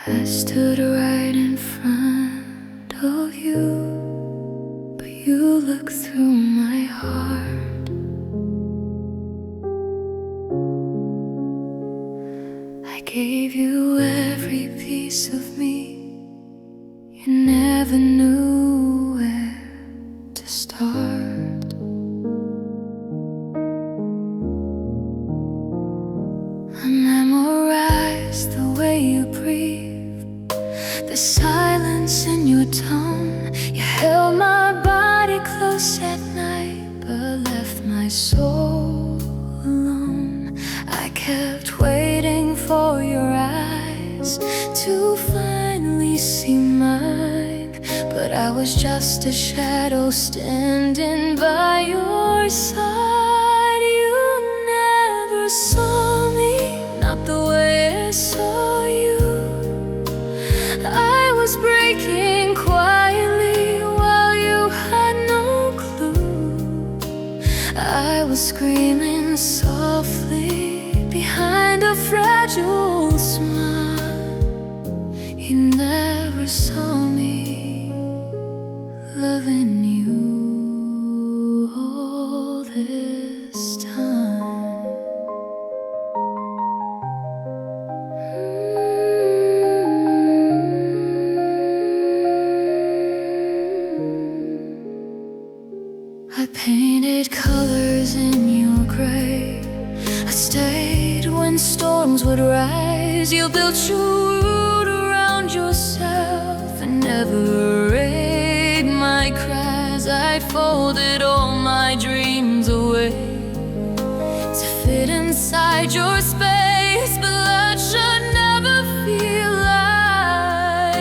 I stood right in front of you, but you looked through my heart. I gave you every piece of me. You never knew where to start. I memorized the way you breathe, the silence in your tone. You held my body close at night, but left my soul alone. I kept waiting for your eyes to finally see mine, but I was just a shadow standing by your side. You never saw me, not the way I saw you. I was breaking quietly while you had no clue. I was screaming softly behind a fragile smile. You never saw me loving you all this time. I painted colors in your grave. I stayed when storms would rise. You built your world around yourself and never read my cries. I folded all my dreams away to fit inside your space, but that should never feel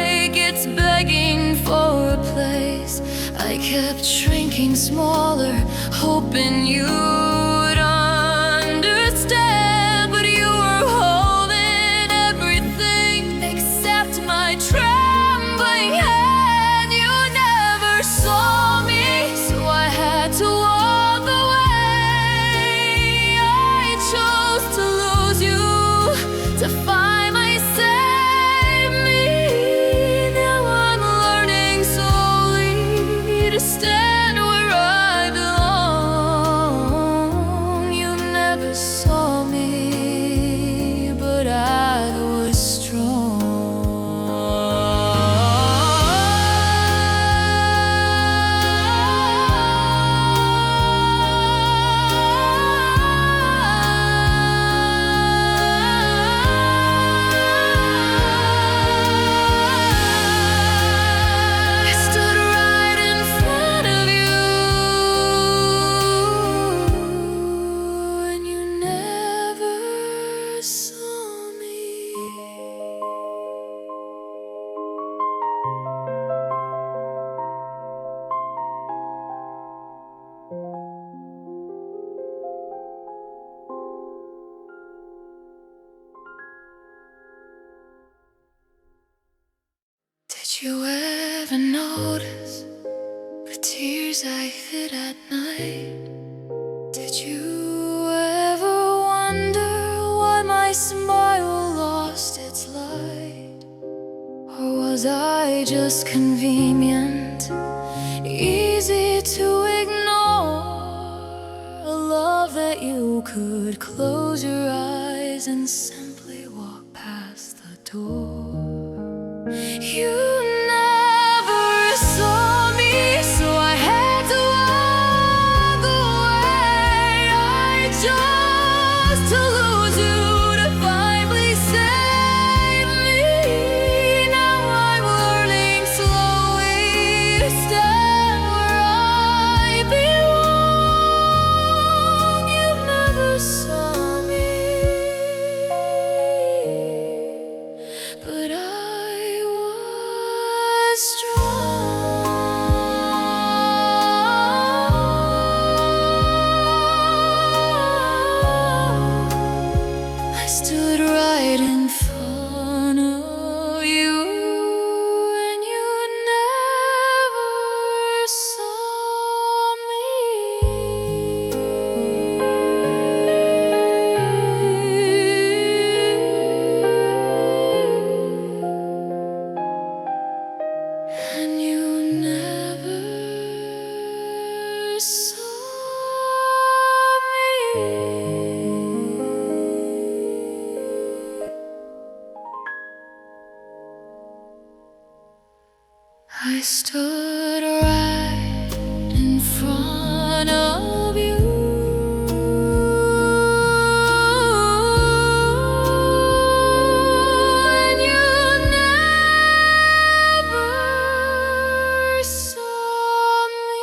like it's begging for a place. I kept shrinking smaller, hoping you'd understand, but you were holding everything except my trembling hand. You never saw me, so I had to walk away. I chose to lose you, to find my save me. Now I'm learning slowly to stand where I belong. You never saw me, but I was strong. I stood right in front of you, and you never saw me. Did you ever notice the tears I hid at night? Did you ever wonder why my smile lost its light? Or was I just convenient, easy to ignore? A love that you could close your eyes and simply walk past the door. You never saw me, so I had to walk away. I chose to lose you, to finally save me. Now I'm learning slowly to stand where I belong. You never saw me, but I stood right in front of you, and you never saw me.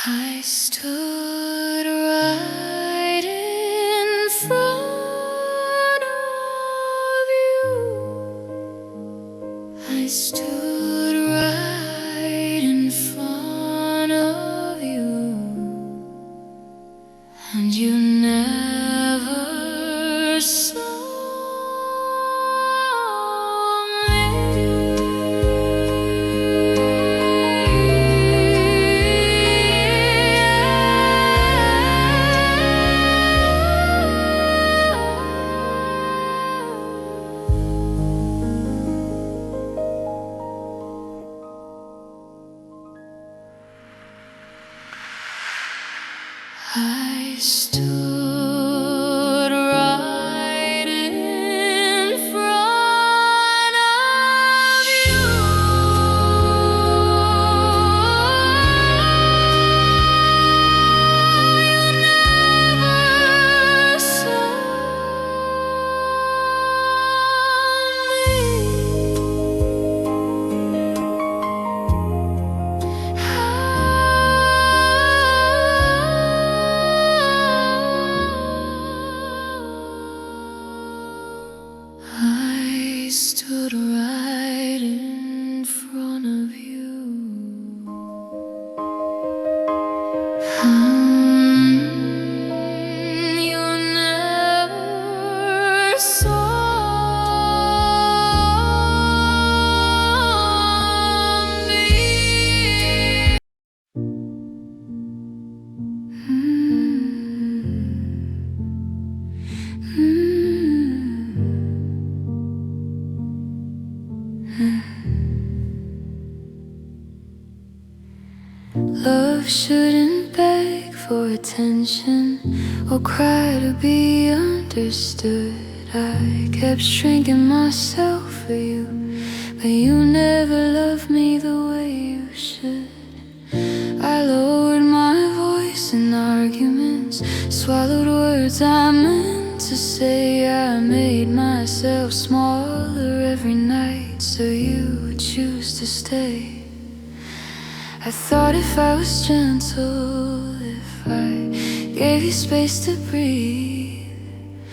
I stood right in front of you. I stood right in front of you, and you never saw I stood right in front of you. You never saw I stood right in front of you. You never saw me. Love shouldn't beg for attention or cry to be understood. I kept shrinking myself for you, but you never loved me the way you should. I lowered my voice in arguments, swallowed words I meant to say. I made myself smaller every night so you would choose to stay. I thought if I was gentle, if I gave you space to breathe,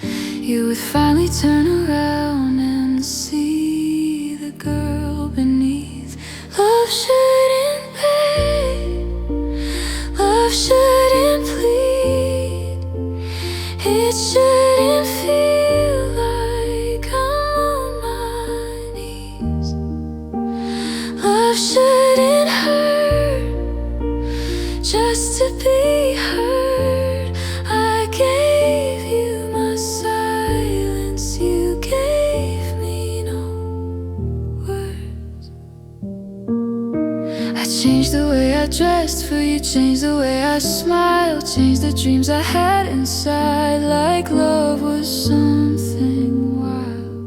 you would finally turn around and see the girl beneath. Love shouldn't beg, love shouldn't plead, it shouldn't feel like I'm on my knees. Love shouldn't hurt just to be heard. I gave you my silence, you gave me no words. I changed the way I dressed for you, changed the way I smiled, changed the dreams I had inside, like love was something wild.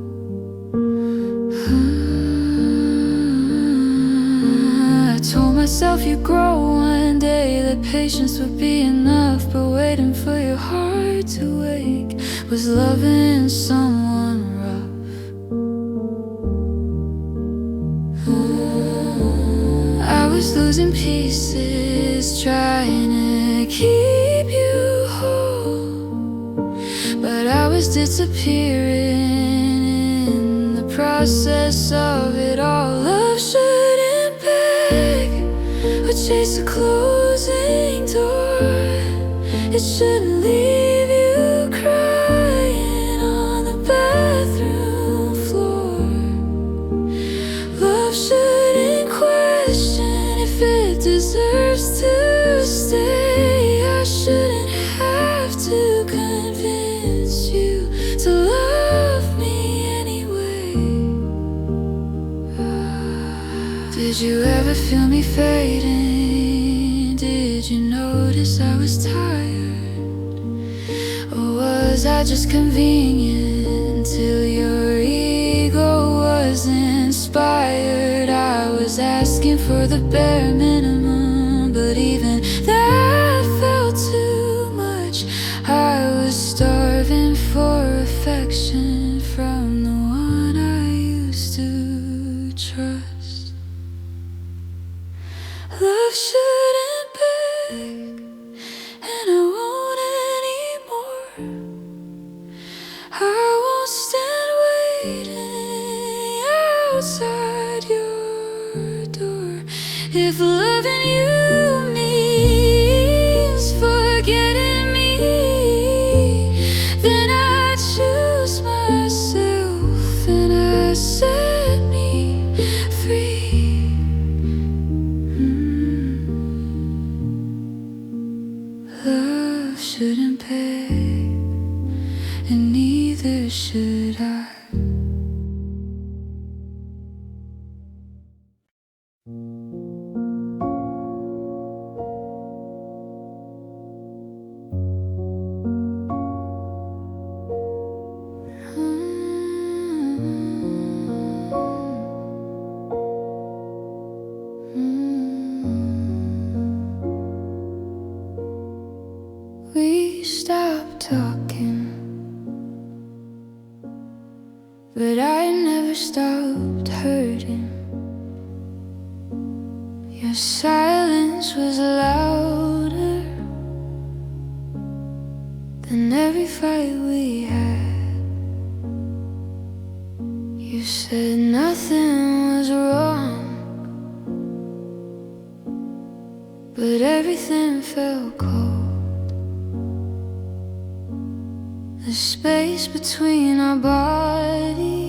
I told myself you'd grow one day, that patience would be enough, but waiting for your heart to wake was loving someone rough. I was losing pieces, trying to keep you whole, but I was disappearing in the process of it all. Love shouldn't beg or chase a closing door, it shouldn't leave you crying on the bathroom floor. Love shouldn't question if it deserves to stay. I shouldn't feel me fading? Did you notice I was tired? Or was I just convenient till your ego was inspired? I was asking for the bare minimum, but even that felt too much. I was starving for affection from the one I used to trust. Love shouldn't beg, and I won't anymore. I won't stand waiting outside your door. If loving you means forgetting me, then I choose myself and I set me free. Love shouldn't pay, and neither should I. We stopped talking, but I never stopped hurting. Your silence was louder than every fight we had. You said nothing was wrong, but everything felt cold. The space between our bodies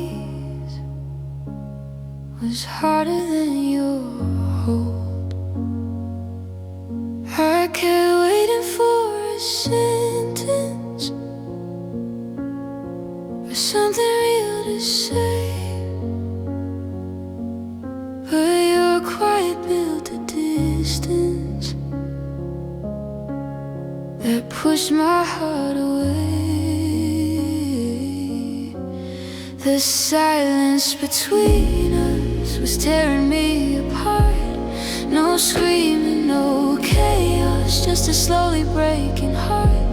was harder than your hold. I kept waiting for a sentence, for something real to say, but your quiet built a distance that pushed my heart away. The silence between us was tearing me apart. No screaming, no chaos, just a slowly breaking heart.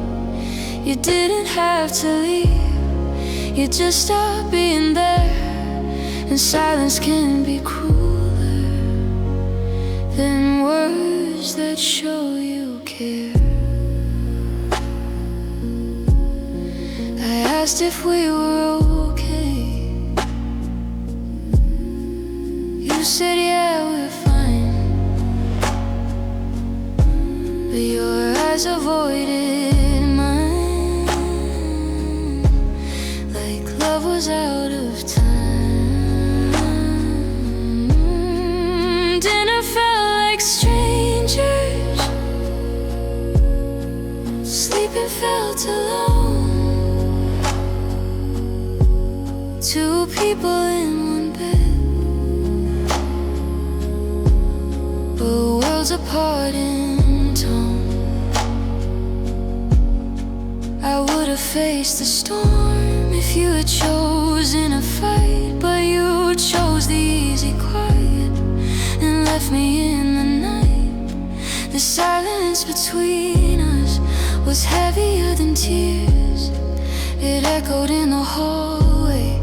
You didn't have to leave, you just stopped being there. And silence can be crueler than words that show you care. I asked if we were okay. You said yeah, we're fine, but your eyes avoided mine, like love was out of time. Dinner felt like strangers, sleeping felt alone. Two people in one bed, but worlds apart in tone. I would have faced the storm if you had chosen a fight, but you chose the easy quiet and left me in the night. The silence between us was heavier than tears. It echoed in the hallway,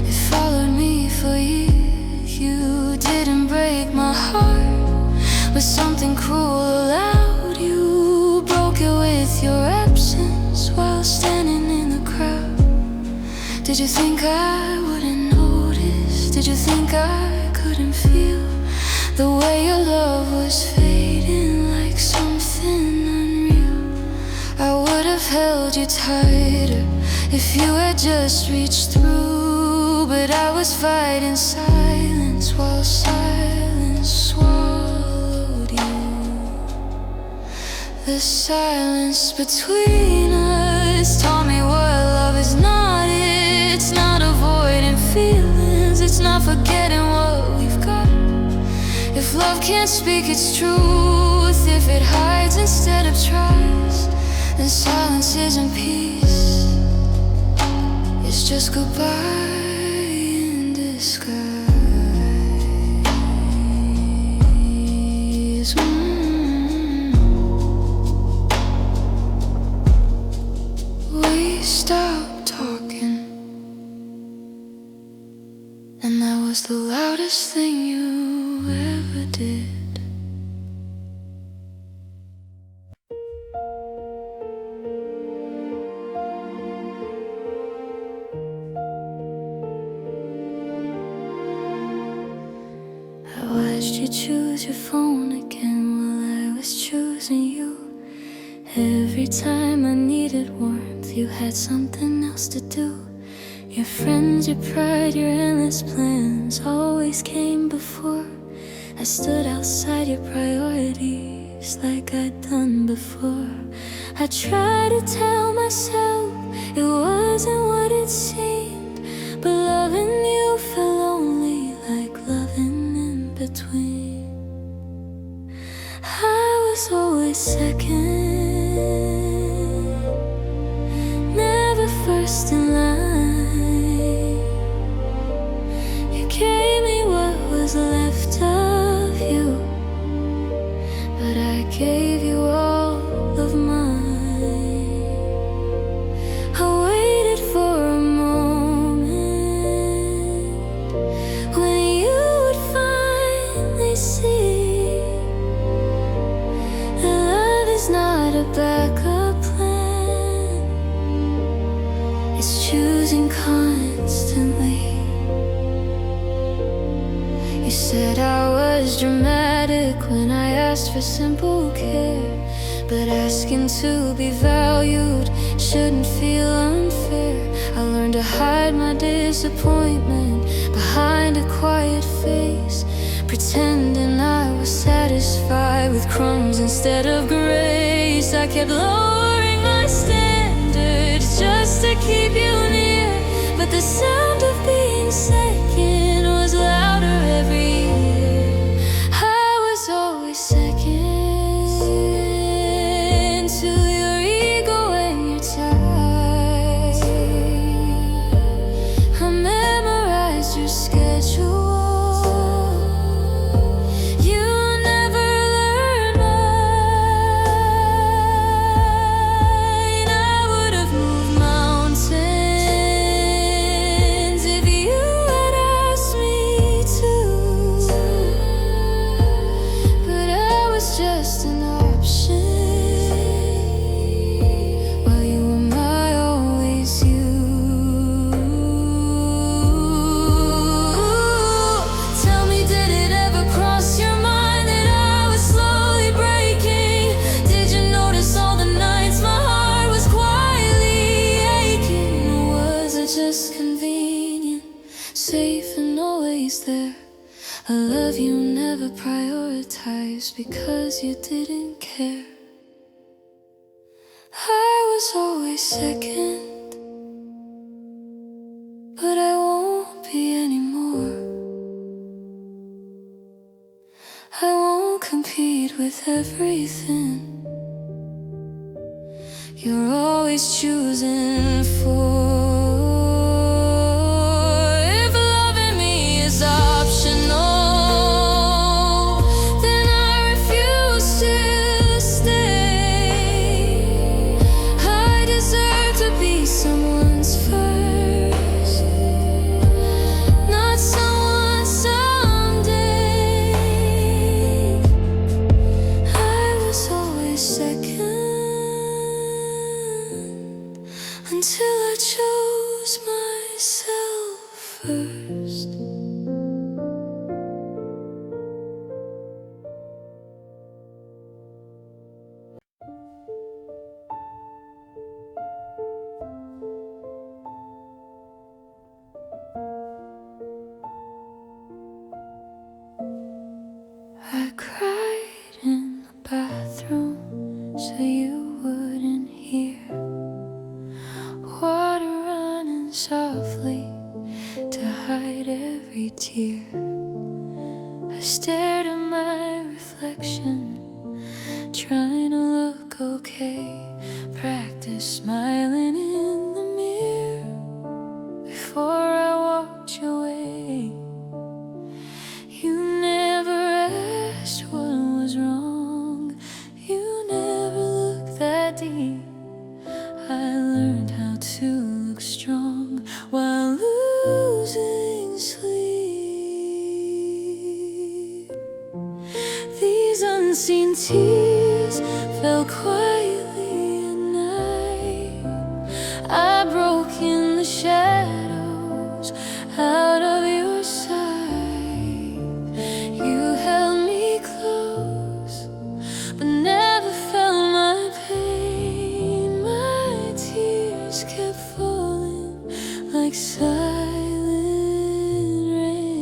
it followed me for years. You didn't break my heart, but something cruel allowed. You broke it with your absence while standing in the crowd. Did you think I wouldn't notice? Did you think I couldn't feel the way your love was fading like something unreal? I would have held you tighter if you had just reached through, but I was fighting silence while silence swallowed you. The silence between us taught me what love is not. It's not avoiding feelings, it's not forgetting what we've got. If love can't speak its truth, if it hides instead of trust, then silence isn't peace, it's just goodbye in disguise. We stopped talking, and that was the loudest thing you ever did. I watched you choose your phone again while I was choosing you. Every time I needed warmth, you had something else to do. Your friends, your pride, your endless plans always came before. I stood outside your priorities like I'd done before. I tried to tell myself it wasn't what it seemed, but loving you felt lonely, like loving in between. I was always second, never first in line. You gave me what was left of you, but I gave you all of mine. I waited for a moment when you would finally see that love is not a backup plan, it's choosing constantly. You said I was dramatic when I asked for simple care, but asking to be valued shouldn't feel unfair. I learned to hide my disappointment behind a quiet face, pretending I was satisfied with crumbs instead of grace. I kept lowering my standards just to keep you near, but the sound of being second was louder every year. I was always second to your ego and your type. I memorized your schedule, you never learned mine. I would have moved mountains if you had asked me to, but I was just an option while you were my always you. Tell me, did it ever cross your mind that I was slowly breaking? Did you notice all the nights my heart was quietly aching? Or was it just convenient, safe and always there? A love you never prioritized because you didn't care. I was always second, but I won't be anymore. I won't compete with everything you're always choosing for. If loving me is optional, then I refuse to stay. I deserve to be someone's first, not someone someday. I was always second until I chose unseen tears fell quietly at night. I broke in the shadows out of your sight. You held me close, but never felt my pain. My tears kept falling like silent rain.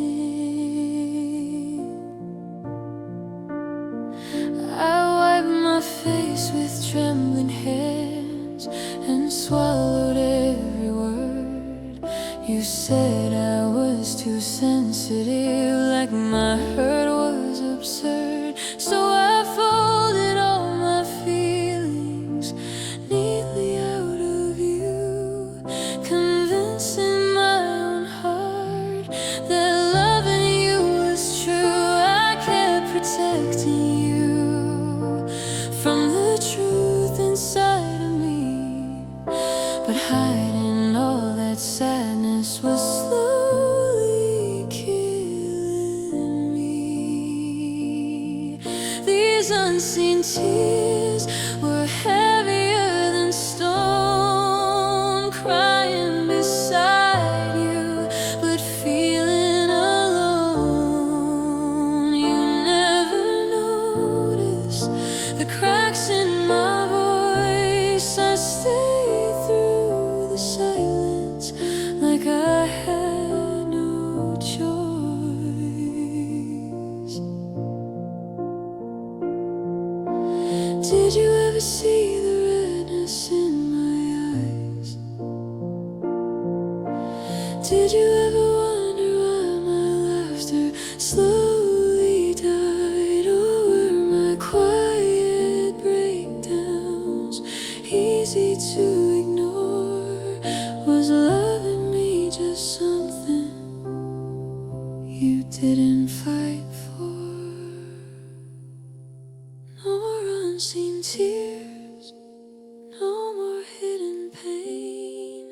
I wiped my face with trembling hands and swallowed every word. You said I was too sensitive, like my hurt was absurd. So I folded all my feelings neatly out of you, convincing my own heart that loving you was true. I kept protecting you from the truth inside of me, but hiding all that sadness was slowly killing me. These unseen tears were heavier than stone, crying beside you, but feeling alone. You never noticed the cracks in my voice. I stayed through the silence like I had no choice. Did you ever see the redness in my eyes? Did you ever wonder why my laughter slowly died? Or were my quiet breakdowns easy to ignore? Was loving me just something you didn't fight for? No more unseen tears, no more hidden pain.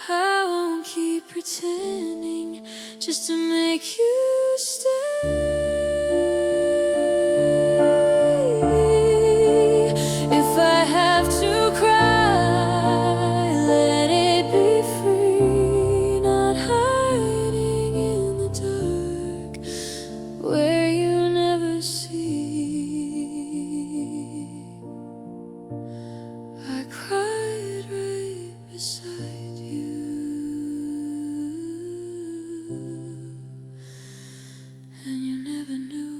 I won't keep pretending just to make you stay. If I have to cry, let it be free, not hiding in the dark where you never see. I cried right beside you, and you never knew.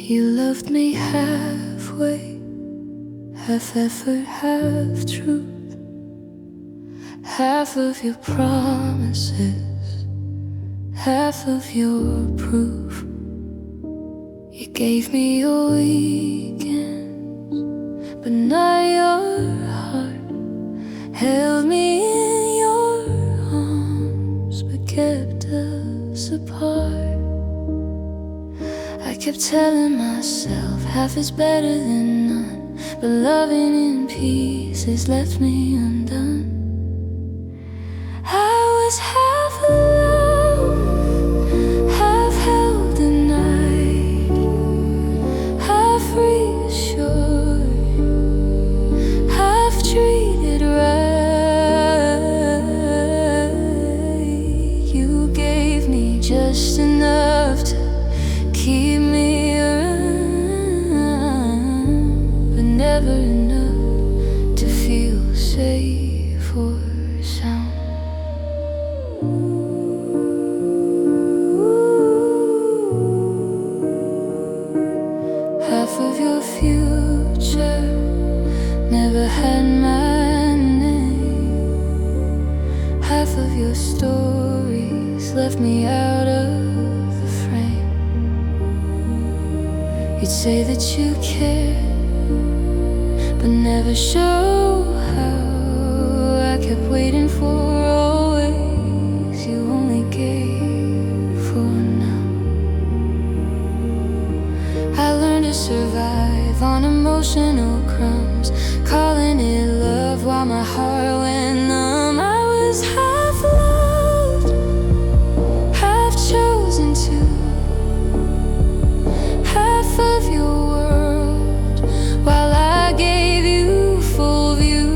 You loved me halfway, half effort, half truth, half of your promises, half of your proof. You gave me your weekends, but not your heart. Held me in your arms, but kept us apart. I kept telling myself half is better than none, but loving in pieces left me undone. I was half alone, half held the night, half reassured, half treated right. You gave me just enough to keep me around, but never enough to feel safe You'd say that you care, but never show how. I kept waiting for always, you only gave for now. I learned to survive on emotional crumbs, calling it love while my heart went numb. I was half loved, half chosen to, half of your world, while I gave you full view.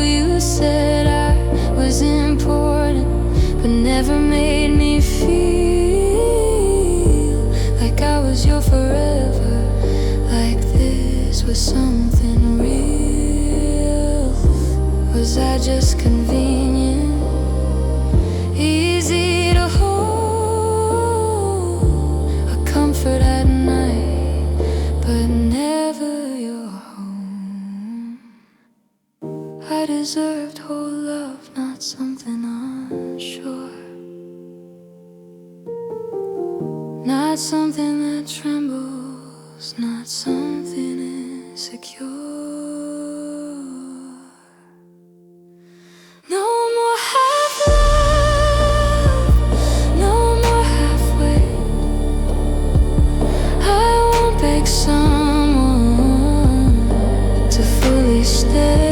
You said I was important, but never made me feel like I was your forever, like this was something real. Was I just convenient, easy to hold, a comfort at night, but never your home? I deserved whole love, not something unsure, not something that trembles, not something insecure. No more half love, no more halfway. I won't beg someone to fully stay.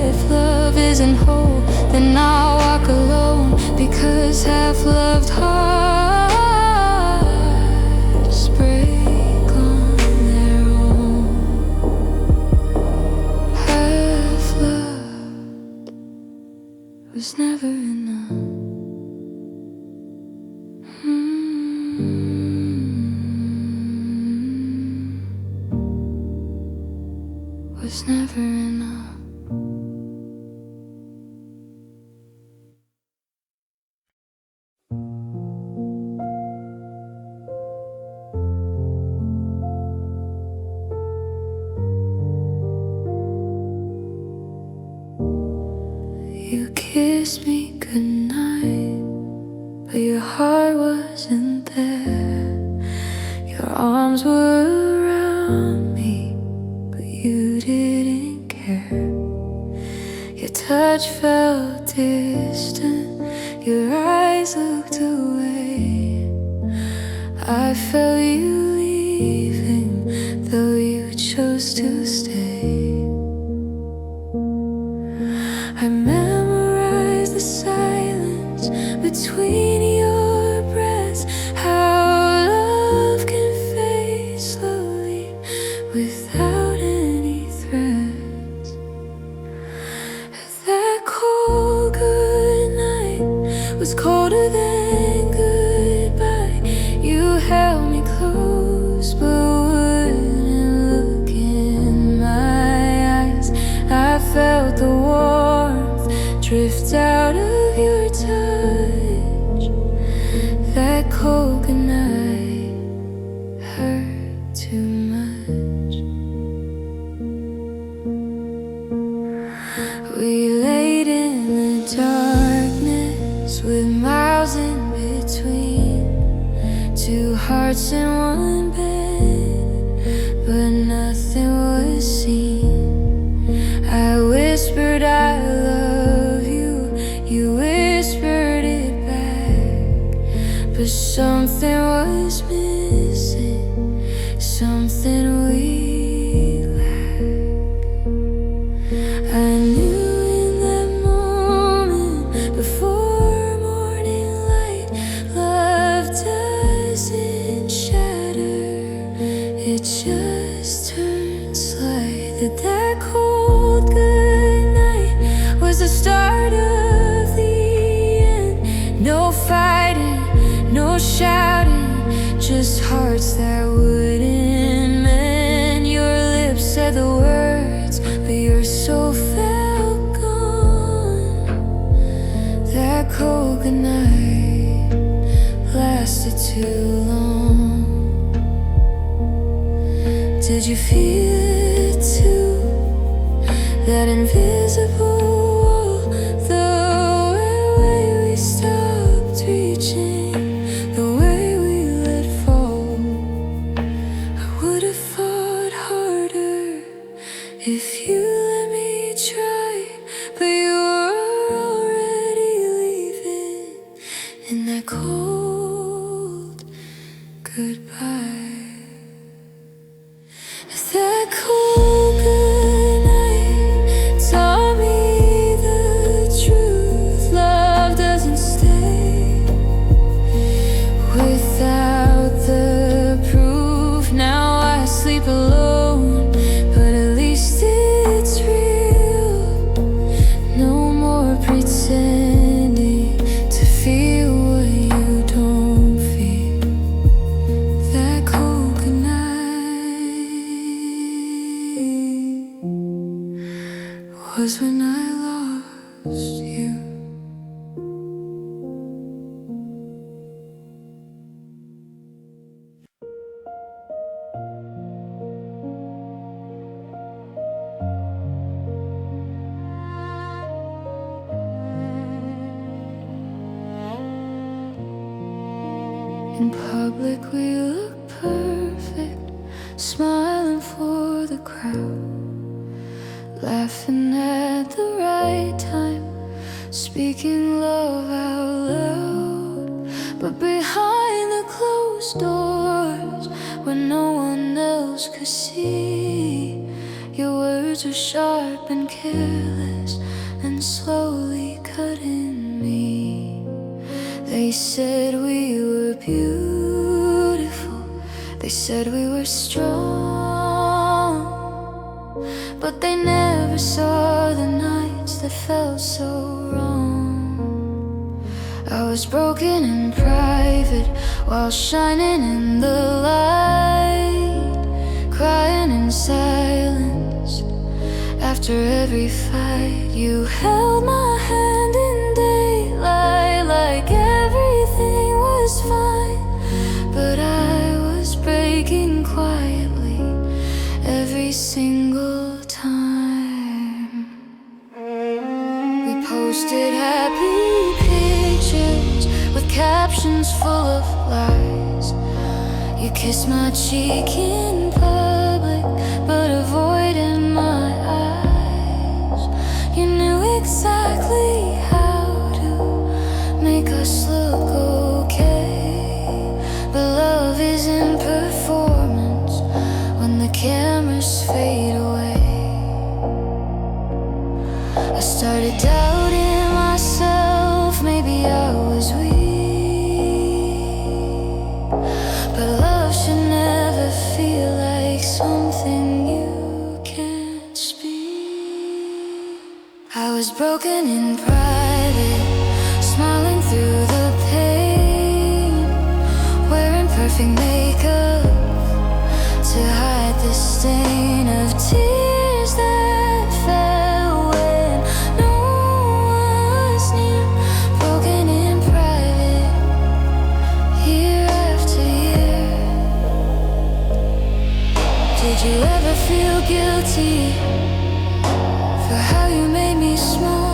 If love isn't whole, then I'll walk alone, because half-loved hearts break on their own. Half-love was never enough. Was never enough. You kissed me goodnight, but your heart wasn't there. Your arms were around me, but you didn't care. Your touch felt distant, your eyes looked away. I felt you leaving, though you chose to stay. I memorized the silence between your breaths, how love can fade slowly without any threats. That cold goodnight was colder than goodbye. You held me close, but wouldn't look in my eyes. I felt the warmth drift out of your touch. That cold goodnight hurt too much. We laid in the darkness with miles in between, two hearts in one bed, but nothing was seen. I whispered I love you, you whispered it back, but something was missing, something we lacked. I knew in that moment, before morning light, love doesn't shatter, it just turns slight. That cold goodnight was the start of the end. No fighting, no shouting, just hearts that wouldn't mend. Your lips said the words, but your soul felt gone. That cold goodnight lasted too long. Did you feel it too? That invisible wall, the way we started. In public we look perfect, smiling for the crowd, laughing at the right time, speaking love out loud. But behind the closed doors, where no one else could see, your words were sharp and careless, and slowly cutting me. They said we were beautiful, they said we were strong, but they never saw the nights that felt so wrong. I was broken in private while shining in the light, crying in silence after every fight. You held my hand in daylight like everything was fine, but I was breaking quietly every single time. We posted happy pictures with captions full of lies. You kissed my cheek in public, but avoided my eyes. You knew exactly how to make us look okay, but love isn't performance when the cameras fade away. I started doubting myself, maybe I was weak, but love should never feel like something you can't speak. I was broken in private, smiling through the pain, wearing perfect makeup to hide the stain of tears that fell when no one was near. Broken in private, year after year. Did you ever feel guilty for how you made me small?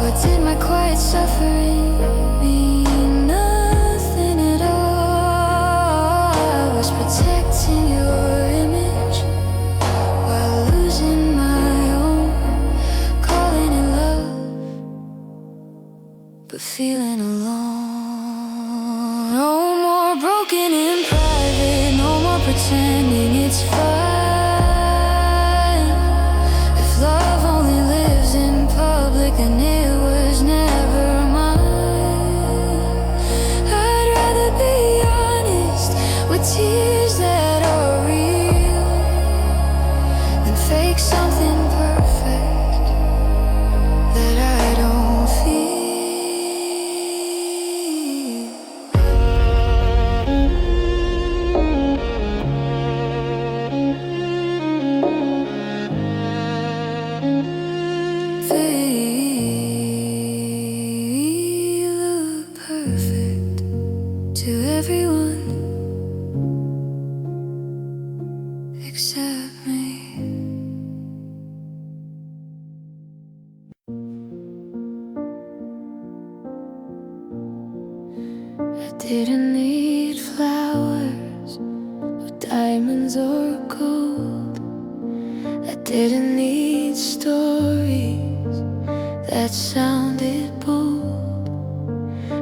Or did my quiet suffering mean nothing at all? I was protecting your image while losing my own, calling it love, but feeling alone. No more broken in private, no more pretending it's fine. If love only lives in public, then it was never mine. I'd rather be honest with tears that are real than fake something perfect that I don't feel. We look perfect to everyone except me. I didn't need flowers or diamonds or gold. I didn't need stories that sounded bold.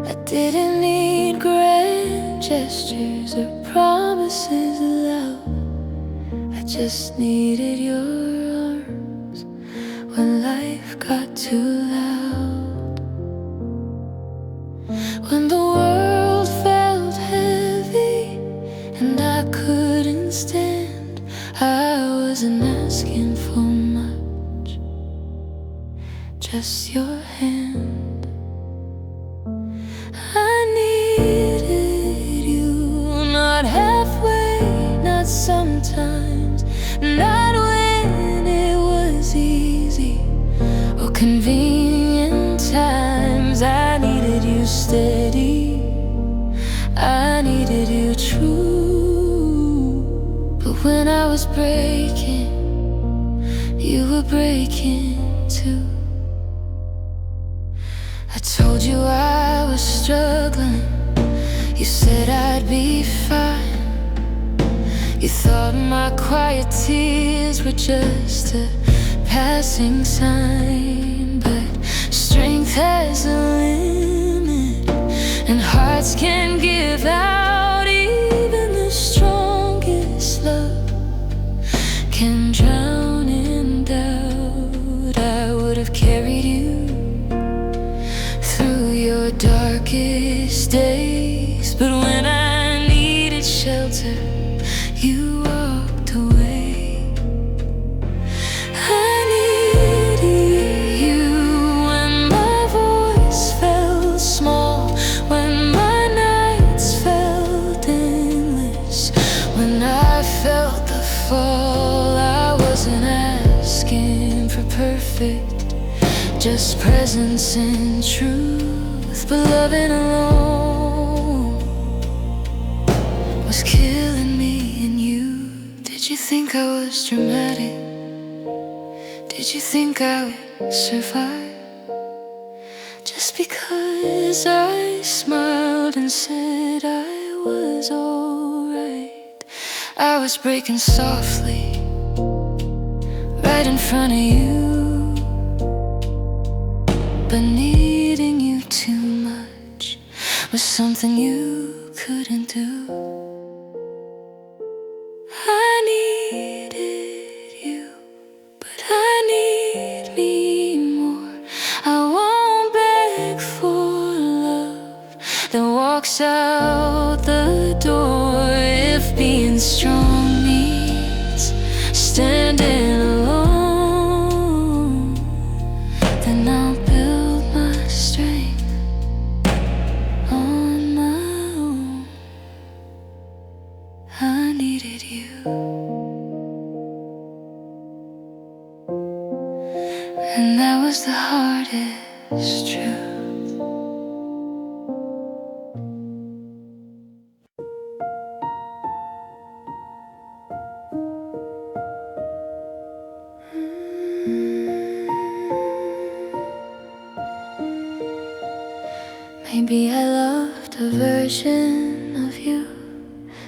I didn't need grand gestures or promises loud. I just needed your arms when life got too loud. When the world felt heavy and I couldn't stand, I wasn't asking for much, just your hand. I needed you, not halfway, not sometimes, not when it was easy or convenient times. I needed you steady, I needed you true. But when I was breaking, you were breaking too. I told you I was struggling, You said I'd be fine. You thought my quiet tears were just a passing sign. But strength has a limit, and hearts can give out. Even the strongest love can drown in doubt. I would have carried you through your darkest days, but when I needed shelter, you walked away. I needed you when my voice felt small, when my nights felt endless, when I felt the fall. I wasn't asking for perfect, just presence and truth. But loving alone was killing me and you. Did you think I was dramatic? Did you think I would survive? Just because I smiled and said I was alright. I was breaking softly right in front of you, but needing you too much was something you couldn't do. I needed you, but I need me more. I won't beg for love that walks out the door. If being strong means standing alone, then I'll build my strength on my own. I needed you, and that was the hardest truth. Maybe I loved a version of you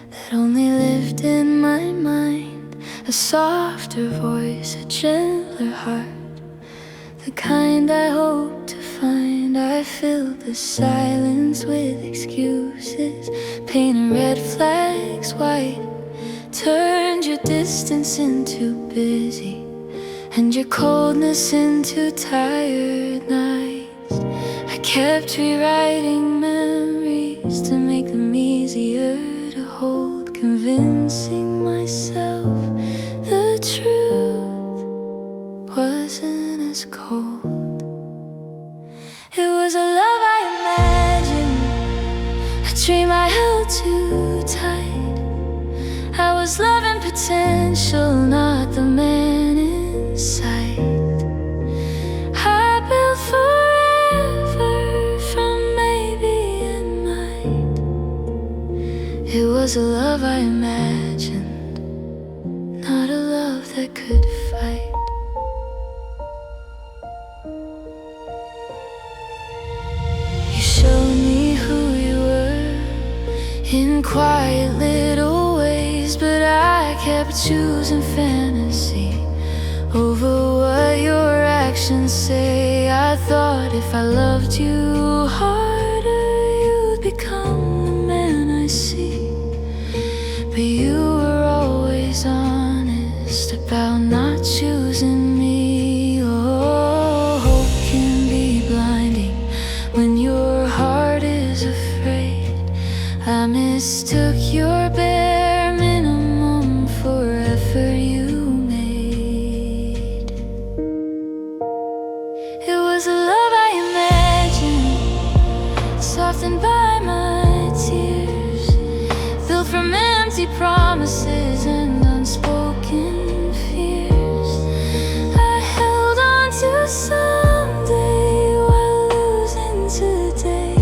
that only lived in my mind. A softer voice, a gentler heart, the kind I hope to find. I filled the silence with excuses, painted red flags white, turned your distance into busy, and your coldness into tired nights. I kept rewriting memories to make them easier to hold, convincing myself the truth wasn't as cold. It was a love I imagined, a dream I held too tight. I was loving potential, not the man inside. I built forever from maybe and might. It was a love I imagined, not a love that could fight. You showed me who you were in quiet little ways, but I kept choosing fantasy over what your actions say. I thought if I loved you harder, you'd become the man I see. But you were always honest about not choosing me. Oh, hope can be blinding when your heart is afraid. I mistook your bare minimum for effort you made. It was a love I imagined, softened by my tears, built from empty promises and unspoken fears. I held on to someday while losing today.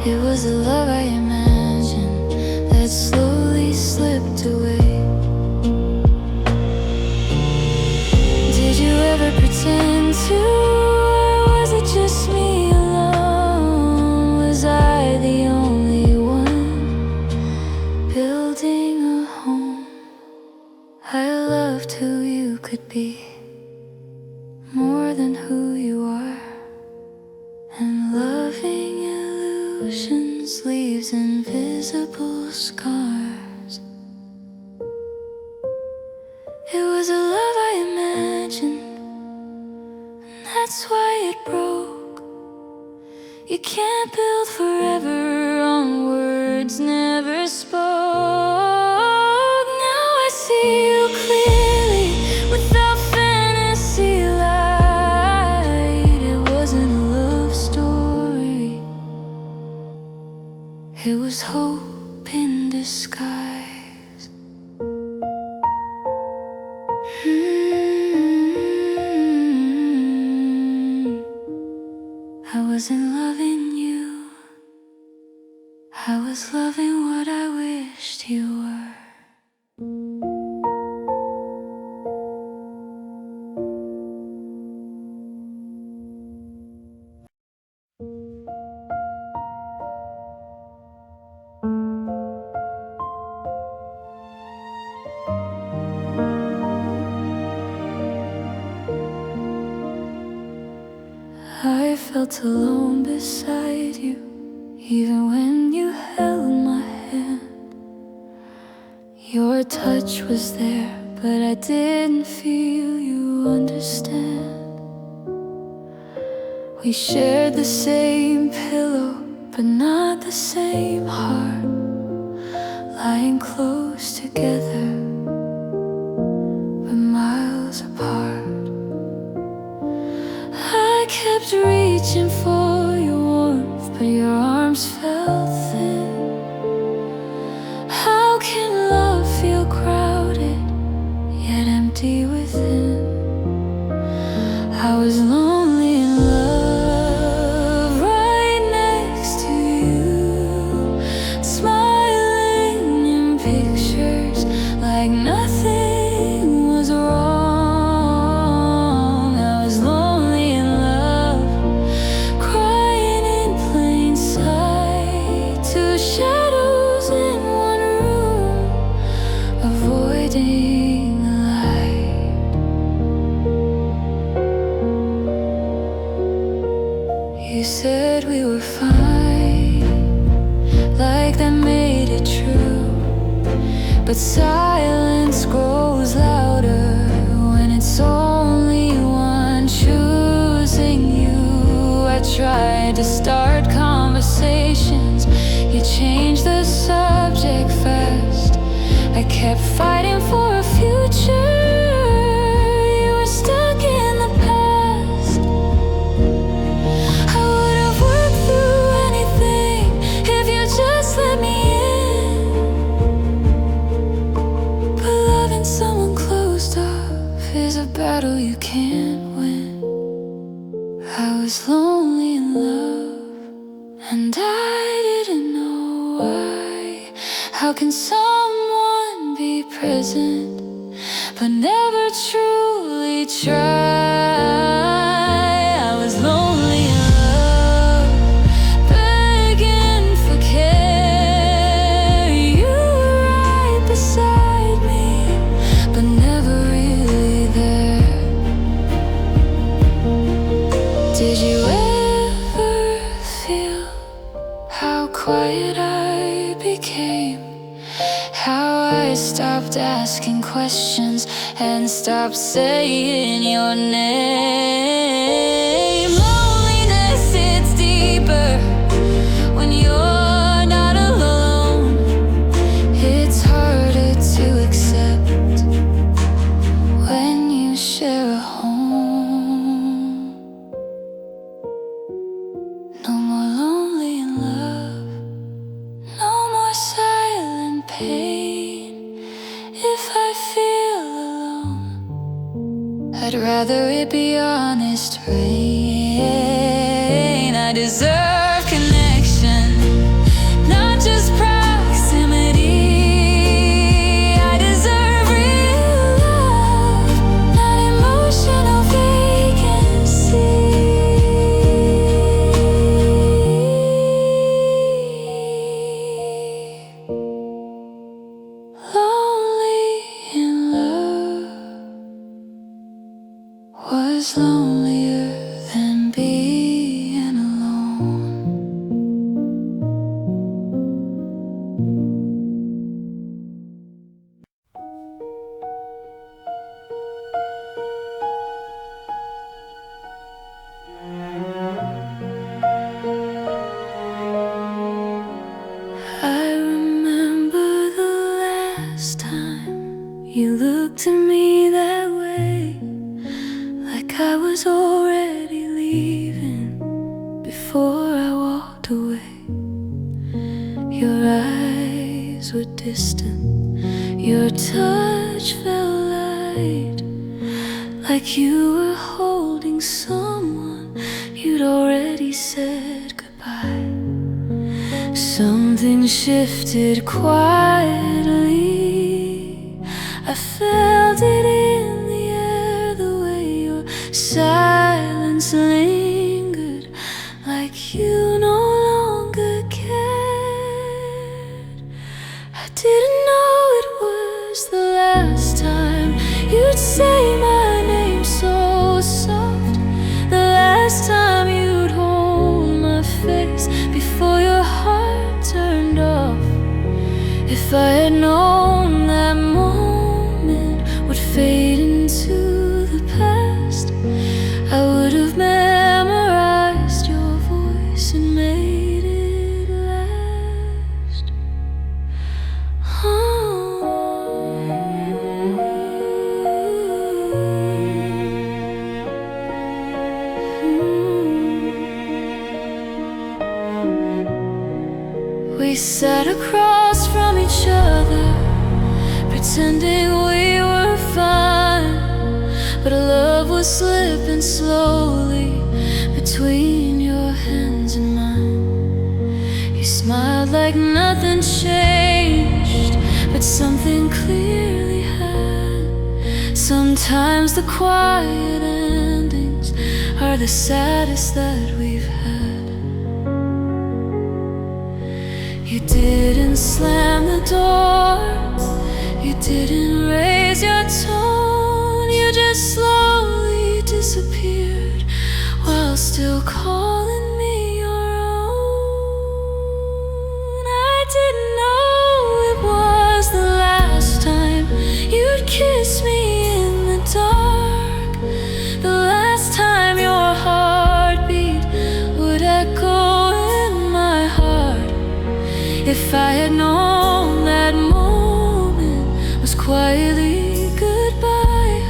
It was a love I imagined. just leaves invisible scars. It was a love I imagined, and that's why it broke. You can't build forever on words never spoke. Now I see you clearly, without fantasy light. It wasn't a love story, it was hope in disguise. I wasn't loving you, I was loving what I wished you were. I felt alone beside you, even when you held my hand. Your touch was there, but I didn't feel you understand. We shared the same pillow, but not the same heart, lying close together, but miles apart. I kept reaching for your warmth, but your arms felt thin. How can love feel crowded, yet empty within? I was lonely in love, right next to you, smiling in pictures like nothing was wrong. I was lonely in love, crying in plain sight, two shadows in one room, avoiding the light. You said we were fine, like that made it true. But silence grows louder when it's only one choosing you. I tried to start conversations, you changed the subject fast. I kept fighting for a future, you were stuck in the past. I would have worked through anything if you just let me in. But loving someone closed off is a battle you can't win. I was lonely in love, and I didn't know why. How can someone be present but never truly try? I was lonely in love, begging for care. You were right beside me, but never really there. Did you ever feel how quiet I became? How I stopped asking questions and stopped saying your name. Loneliness hits deeper when you're not alone. It's harder to accept when you share a home. No more lonely in love, no more silent pain. If I feel alone, I'd rather it be honest rain. I deserve connection, not just proximity. I deserve real love, not emotional vacancy. Lonely in love was lonelier than being alone. before I walked away. Your eyes were distant, your touch felt light, like you were holding someone you'd already said goodbye. Something shifted quietly, I felt it in the air, the way your silence lingered, like you no longer cared. I didn't know it was the last time you'd say my name so soft, the last time you'd hold my face before your heart turned off. If I had known that moment would fade into the past, I would have memorized your voice and made it last. We sat across from each other, pretending we were fine, but love was slipping slowly between your hands and mine. You smiled like nothing changed, but something clearly had. Sometimes the quiet endings are the saddest that we've had. You didn't slam the door, you didn't raise your tone, you just slowly disappeared while still calling me your own. I didn't know it was the last time you'd kiss me in the dark, the last time your heartbeat would echo in my heart. If I had known that moment was quietly goodbye,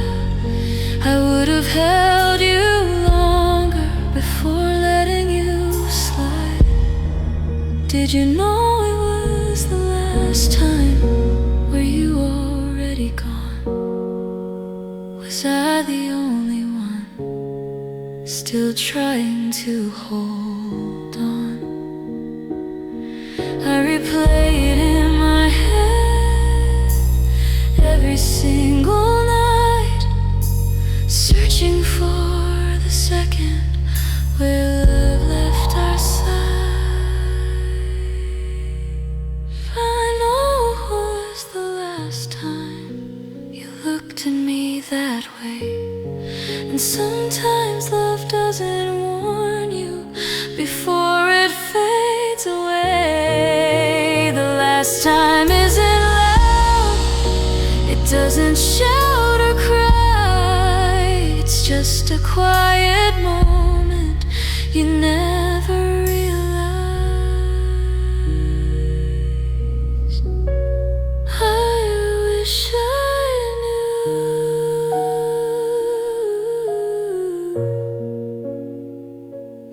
I would have held you longer before letting you slide. Did you know it was the last time? Were you already gone? Was I the only one still trying to hold on? I replay it in my head every single night, searching for the second where love left our side. I know it was the last time you looked at me that way, and sometimes love doesn't warn you before it fades away. Last time isn't loud, it doesn't shout or cry, it's just a quiet moment you never realized. I wish I knew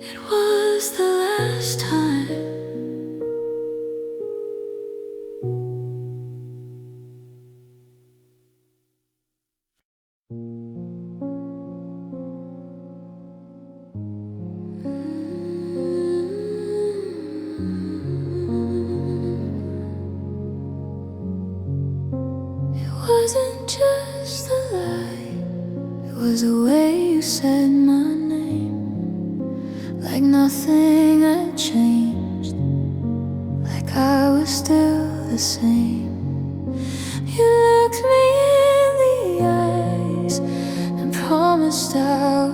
it was the last time. It wasn't just the light, it was the way you said my name, like nothing had changed, like I was still the same. You looked me in the eyes and promised I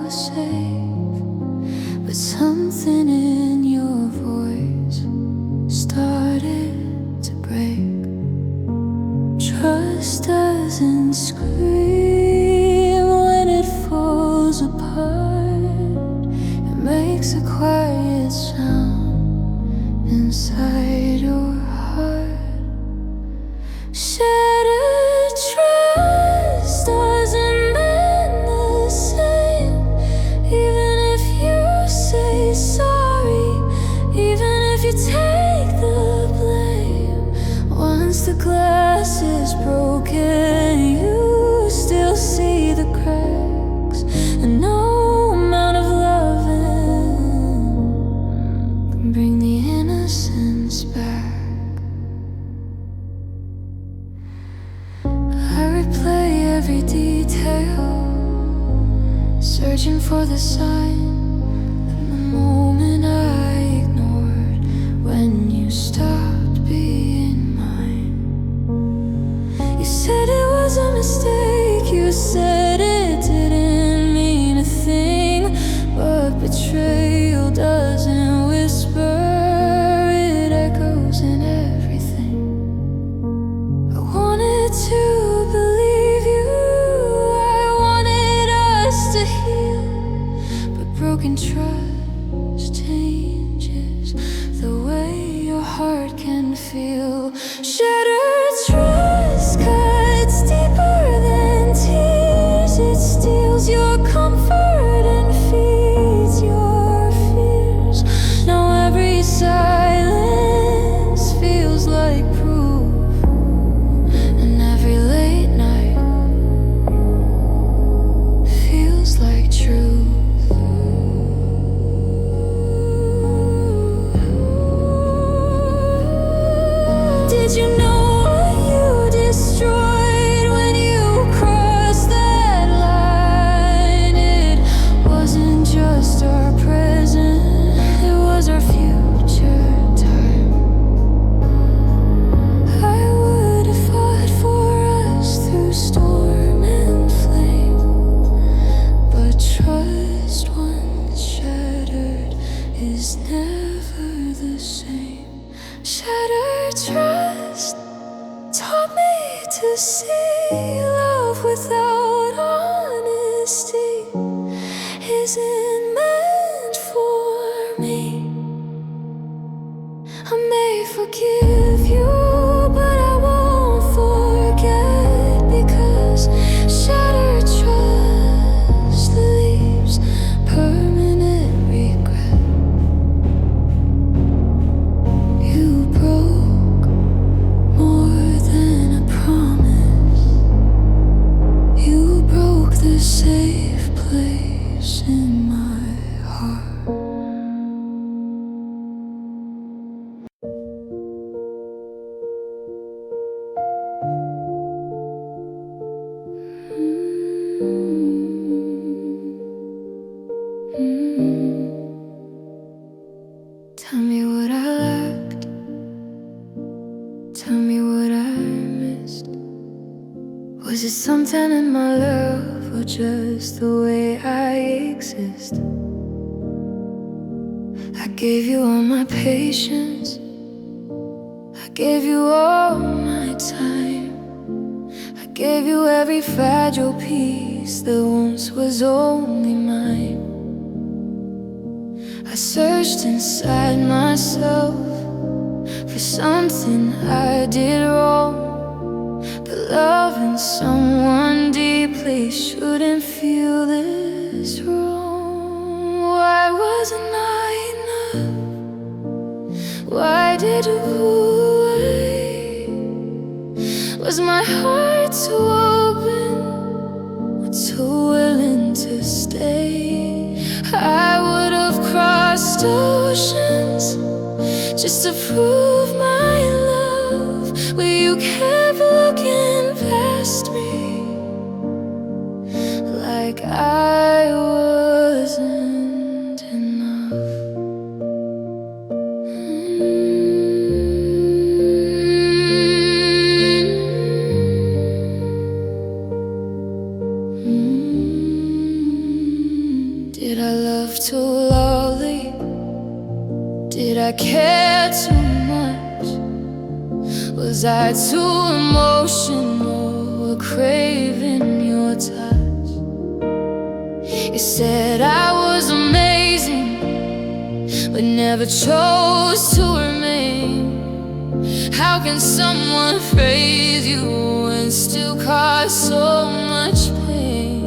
was safe, but something in your voice started to break. Trust doesn't scream when it falls apart, it makes a quiet sound inside your heart. Shattered trust doesn't mend the same, even if you say sorry. you take the blame? Once the glass is broken, you still see the cracks, and no amount of loving can bring the innocence back. I replay every detail, searching for the sign, and the moment I ignored when you stopped being mine. You said it was a mistake, you said it didn't mean a thing, but betrayal doesn't whisper, it echoes in everything. I wanted to believe you, I wanted us to heal, but broken trust changes the way your heart can feel. Shattered trust cuts deeper than tears, it steals your comfort and feeds your fears. Now every silence feels like proof, and every late night feels like truth. Did you know what you destroyed when you crossed that line? It wasn't just our present, it was our future time. I would have fought for us through storm and flame, but trust once shattered is never the same. Shattered trust taught me to see love without honesty isn't meant for me. I may forgive you, but I won't forget, because shattered trust leaves permanent regret. You broke more than a promise, you broke the safe place in my heart. Tell me what I lacked, tell me what I missed. Was it something in my love, or just the way I exist? I gave you all my patience, I gave you all my time, I gave you every fragile piece that once was only mine. I searched inside myself for something I did wrong, but loving someone deeply shouldn't feel this wrong. Why wasn't I enough? Why did you wait? Was my heart too open, or too willing to stay? I would have crossed oceans just to prove my love, but you kept looking past me like I wasn't enough. Did I love too lowly? Did I care too much? Was I too emotional, craving your touch? You said I was amazing, but never chose to remain. How can someone praise you and still cause so much pain?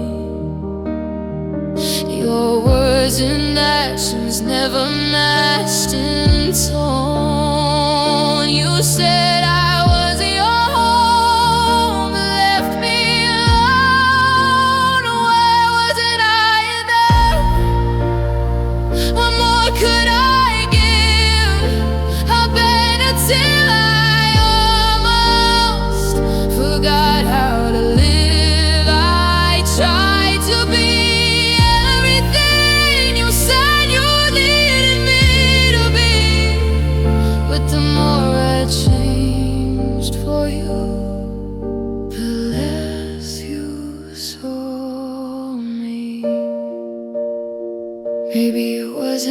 Your words and actions never matched in tone.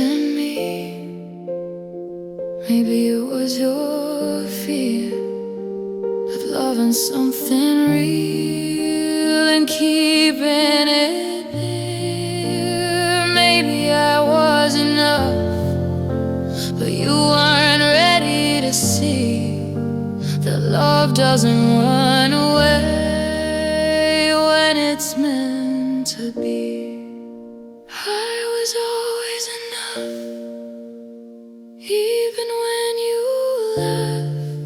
wasn't me. Maybe it was your fear of loving something real and keeping it near. Maybe I was enough, but you weren't ready to see that love doesn't run away when it's meant to be. I was always enough, even when you left.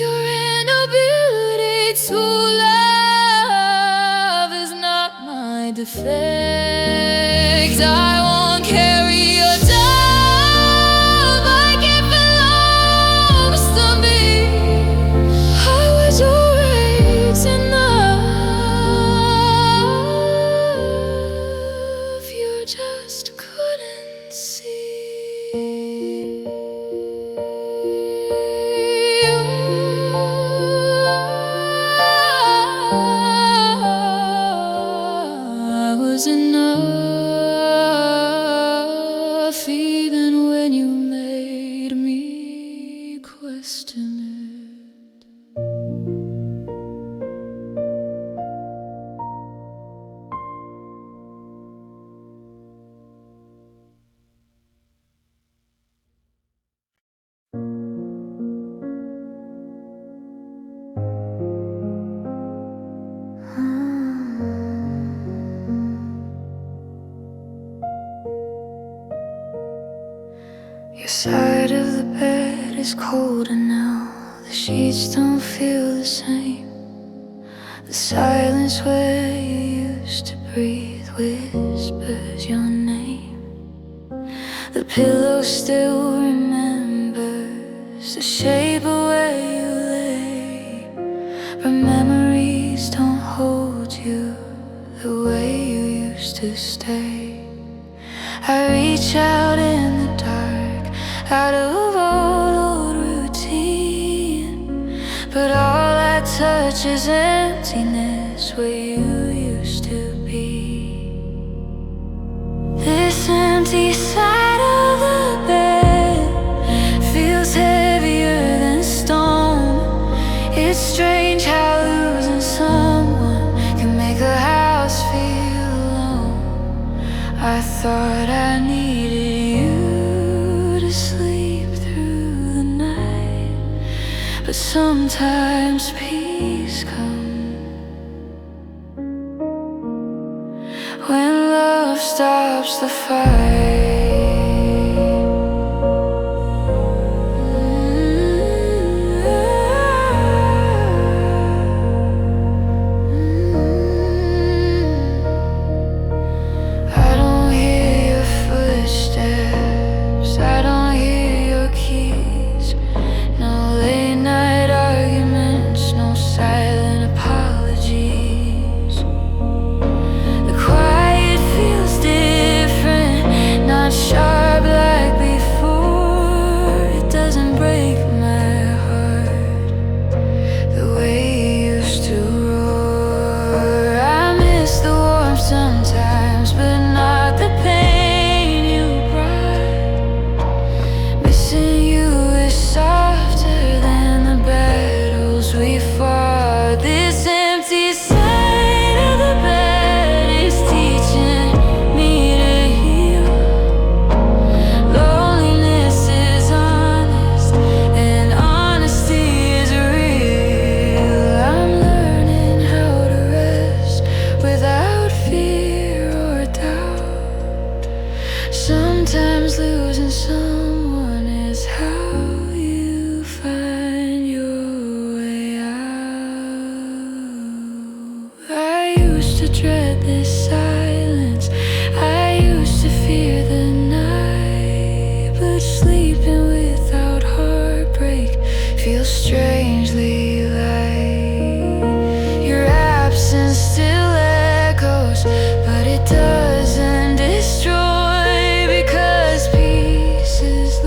Your inability to love is not my defect. I won't carry your doubt like it belongs to me. I was always enough, you just couldn't see. I was enough, even when you made me question it. Your side of the bed is colder now. The sheets don't feel the same. The silence where you used to breathe whispers your name. The pillow still remembers the shape of where you lay, but memories don't hold you the way you used to stay. I reach out in the dark, out of old routine, but all I touch is emptiness where you used to be. This empty side of the bed feels heavier than stone. It's strange how losing someone can make a house feel alone. I thought I needed you to sleep through the night, but sometimes peace comes when love stops the fight. Sometimes, but not the pain you brought. Missing you is softer than the battles we fought. This empty side of the bed is teaching me to heal. Loneliness is honest, and honesty is real. I'm learning how to rest without fear or doubt. Sometimes losing someone is how you find your way out. I used to dread this silence, I used to fear the night, but sleeping without heartbreak feels strangely light. Your absence still echoes, but it doesn't destroy, because peace is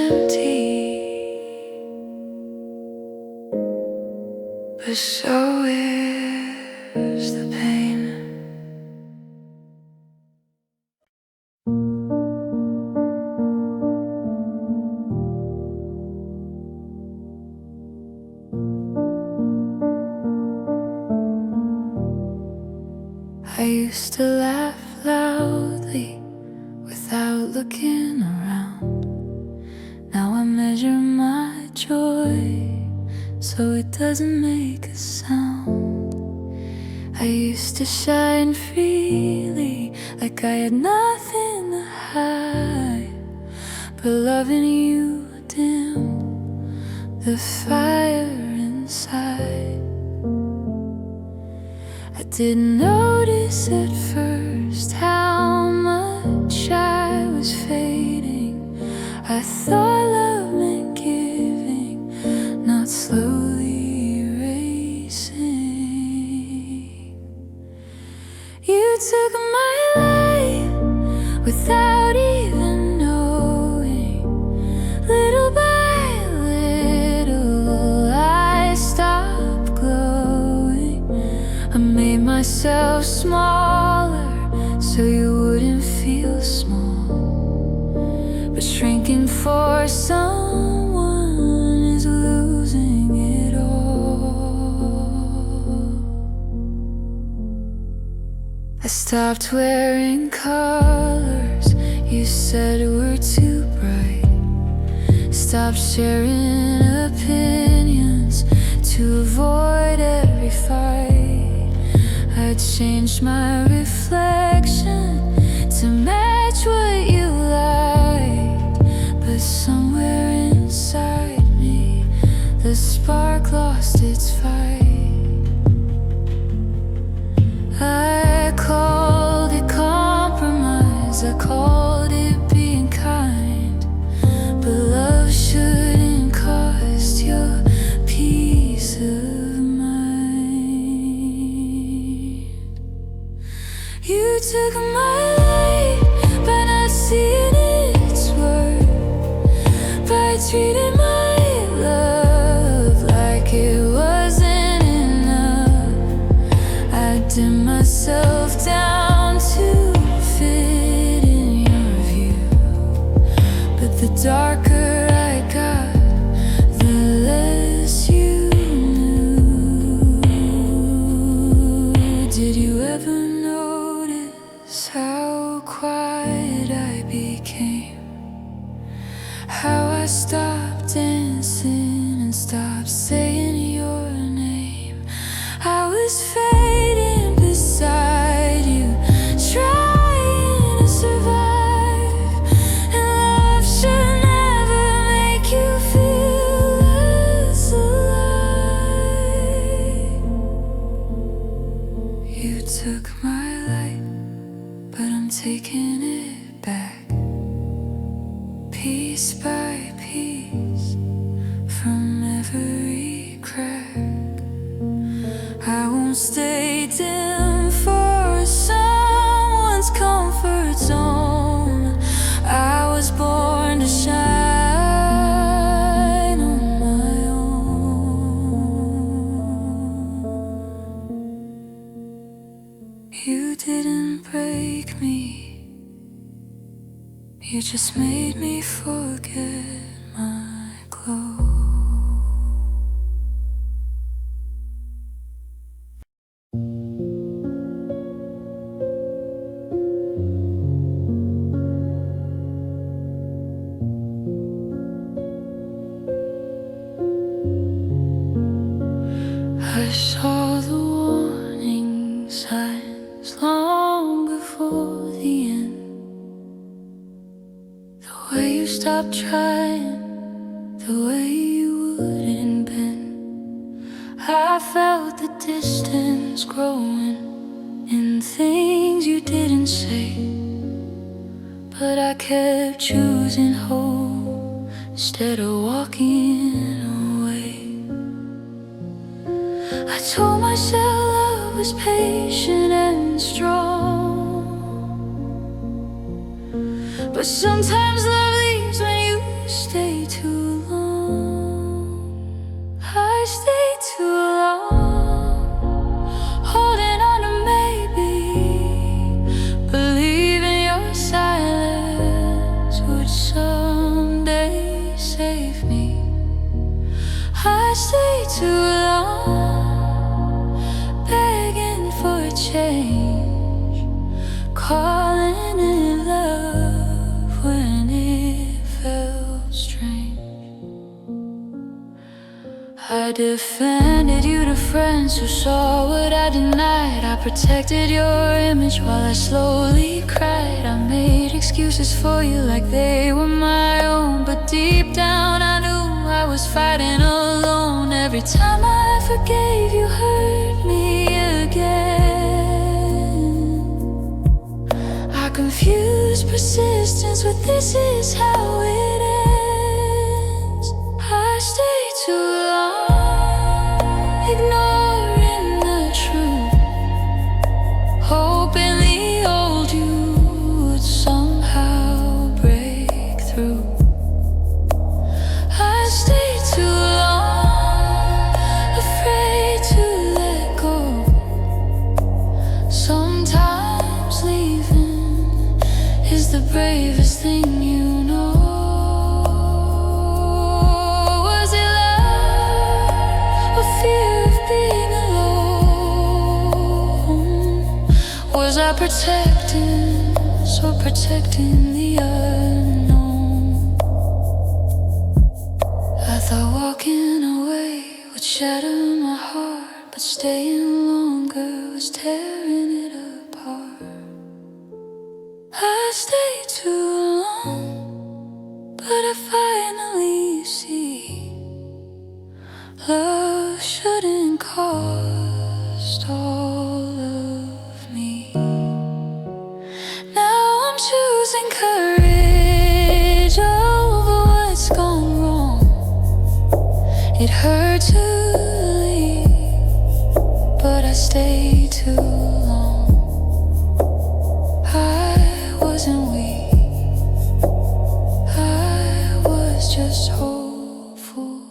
empty, but so is the pain. I used to laugh loudly without looking around. Now I measure my joy so it doesn't make a sound. I used to shine freely like I had nothing to hide, but loving you dimmed the fire inside. I didn't notice at first how much I was fading. I thought love meant giving, not slowly erasing. You took my life without even knowing. Little by little I stopped glowing. I made myself smaller so you wouldn't feel small, but shrinking for someone is losing it all. I stopped wearing colors you said were too bright. Stopped sharing opinions to avoid every fight. I changed my reflection to match what you liked, but somewhere inside me the spark lost its fight. I called it compromise, I called it being kind, but love shouldn't cost your peace of mind. You took my life by not seeing its worth, by treating my love like it wasn't enough. I dimmed myself down to fit in your view, but the darker I got, the less you knew. Did you ever notice how quiet I became? How I stopped dancing and stopped saying your name? I was fading beside you, trying to survive, and love should never make you feel less alive. You took my life, but I'm taking it back, piece by piece, from every crack. I won't stay dim for someone's comfort zone. I was born to shine on my own. You didn't break me, you just made me forget my glow. I saw the warning signs long before the end. The way you stopped trying, the way you wouldn't bend. I felt the distance growing in things you didn't say, but I kept choosing hope instead of walking away. I told myself love was patient and strong, but sometimes love leaves when you stay too long, begging for a change, calling it love when it felt strange. I defended you to friends who saw what I denied. I protected your image while I slowly cried. I made excuses for you like they were my own, but deep down I knew I was fighting alone. Every time I forgave, you hurt me again. I confused persistence with this is how it ends. I stayed too long, ignoring the truth, hoping the old you would somehow break through. I stayed too long, afraid to let go. Sometimes leaving is the bravest thing you know. Was it love or fear of being alone? Was I protecting, so protecting the unknown? I thought walking away would shatter my heart, but staying longer was tearing it apart. I stayed too long, but I finally see love shouldn't cost all of me. Now I'm choosing courage over what's gone wrong. It hurt to leave, but I stayed too long. I wasn't weak, I was just hopeful.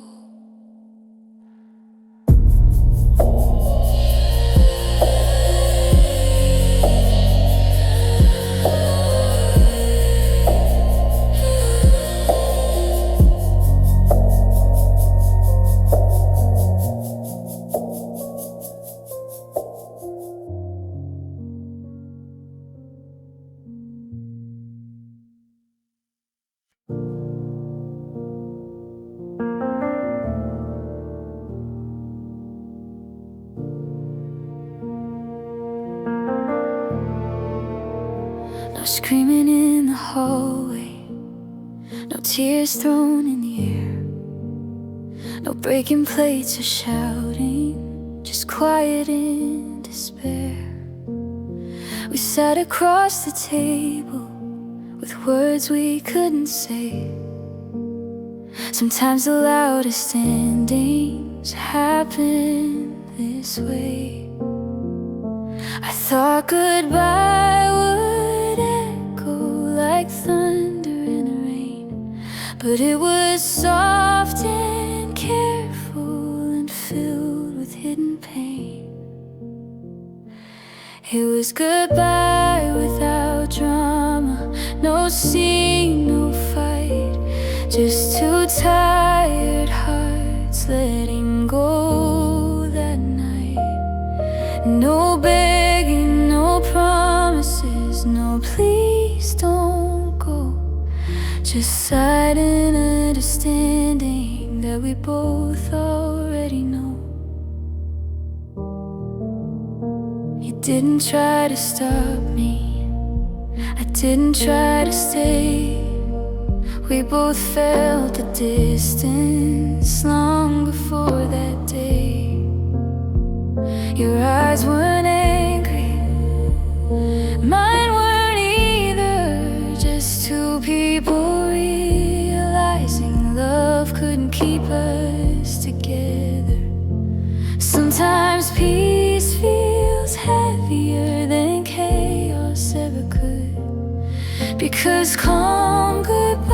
No screaming in the hallway, no tears thrown in the air, no breaking plates or shouting, just quiet in despair. We sat across the table with words we couldn't say. Sometimes the loudest endings happen this way. I thought goodbye would echo like thunder in the rain, but it was soft and careful and filled with hidden pain. It was goodbye without drama, no scene, no fight, just two tired hearts letting go that night. No begging, no promises, no please don't go, just silent understanding that we both already know. You didn't try to stop me, I didn't try to stay. We both felt the distance long before that day. Your eyes weren't angry, mine weren't either. Just two people realizing love couldn't keep us together. Sometimes peace feels heavier than chaos ever could, because calm goodbyes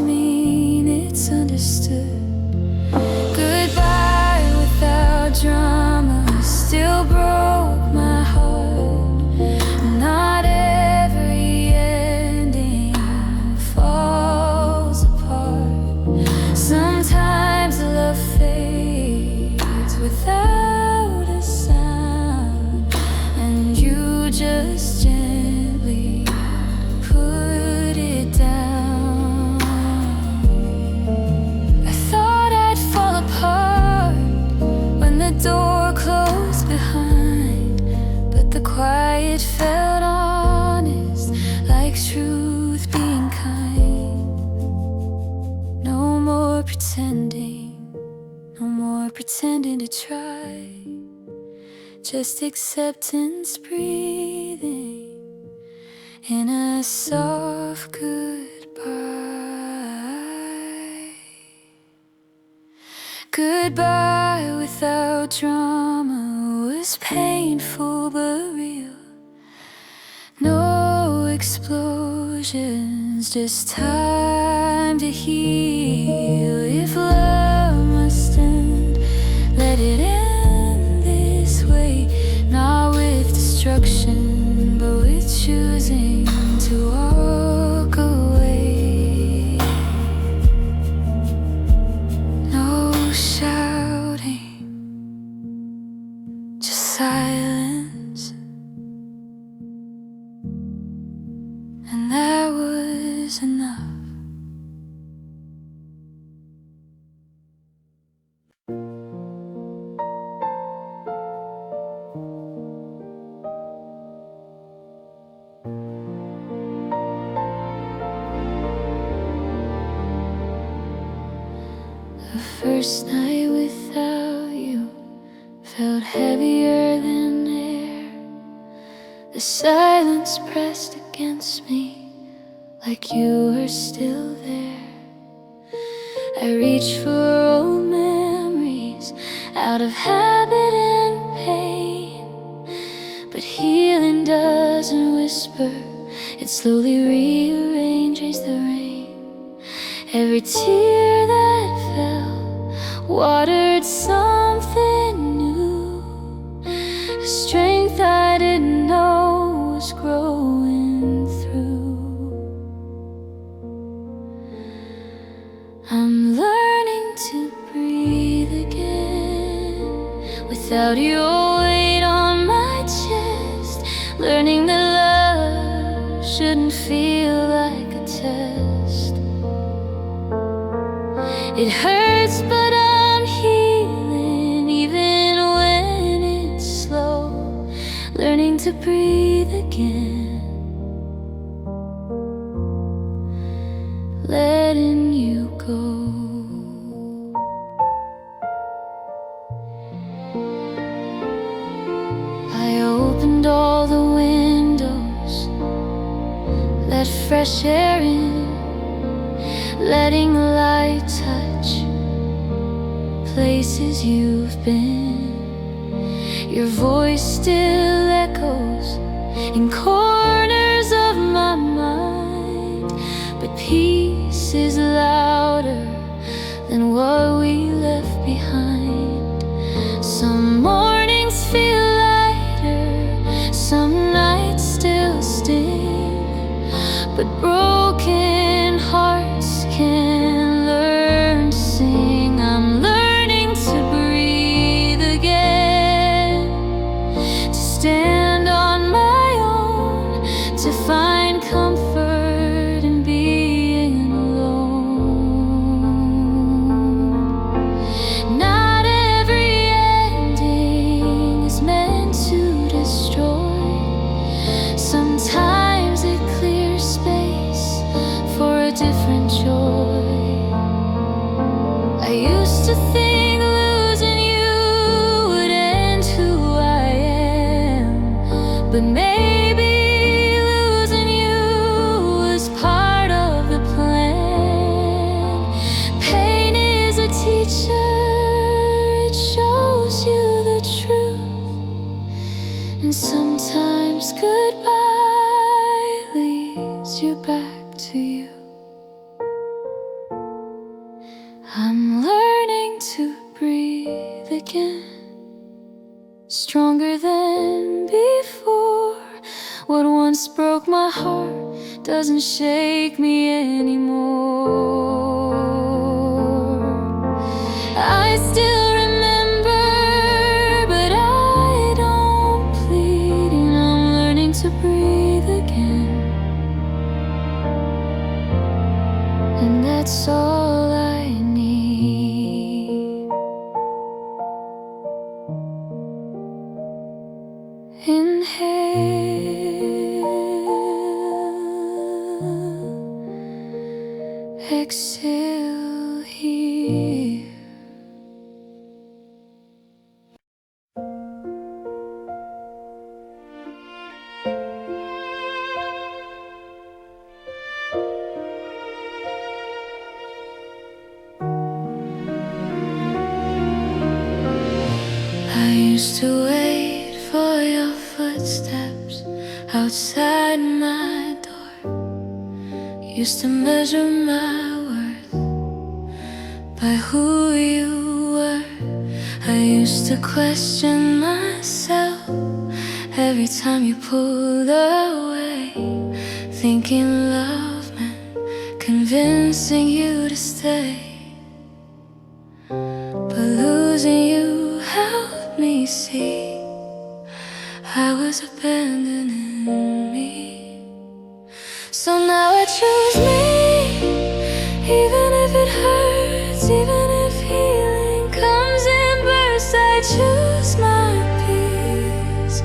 mean it's understood. Goodbye without drama still broke my heart. Not every ending falls apart. Sometimes love fades pretending to try, just acceptance breathing in a soft goodbye. Goodbye without drama was painful but real. No explosions, just time to heal. If love must end, let it end this way. Not with destruction, but with choosing to walk away. No shouting, just silence. And that was enough. The first night without you felt heavier than air. The silence pressed against me like you were still there. I reached for old memories out of habit and pain, but healing doesn't whisper, it slowly rearranges the rain. Every tear that fell watered something new, a strength I didn't know was growing through. I'm learning to breathe again without your weight on my chest, learning that love shouldn't feel like a test. It hurts, but I'm healing, even when it's slow. Learning to breathe again, letting you go. I opened all the windows, let fresh air in, letting light touch places you've been. Your voice still echoes in corners of my mind, but peace is louder than what we left behind. Some mornings feel lighter, some nights still sting, but broken hearts can learn to sing. I'm learning to breathe again, to stand on my own, to find comfort in being alone. Not every ending is meant to destroy. Sometimes it clears space for a different joy. I used to think losing you would end who I am, but maybe losing you was part of the plan. Pain is a teacher, it shows you the truth, and sometimes goodbye leads you back to you. I'm learning to breathe again, stronger than before. What once broke my heart doesn't shake me anymore. I still remember, but I don't plead, and I'm learning to breathe again, and that's all I need. Inhale, exhale here. used to measure my worth by who you were. I used to question myself every time you pulled away, thinking love meant convincing you to stay. But losing you helped me see I was abandoning me. So now I choose me, even if it hurts, even if healing comes in bursts. I choose my peace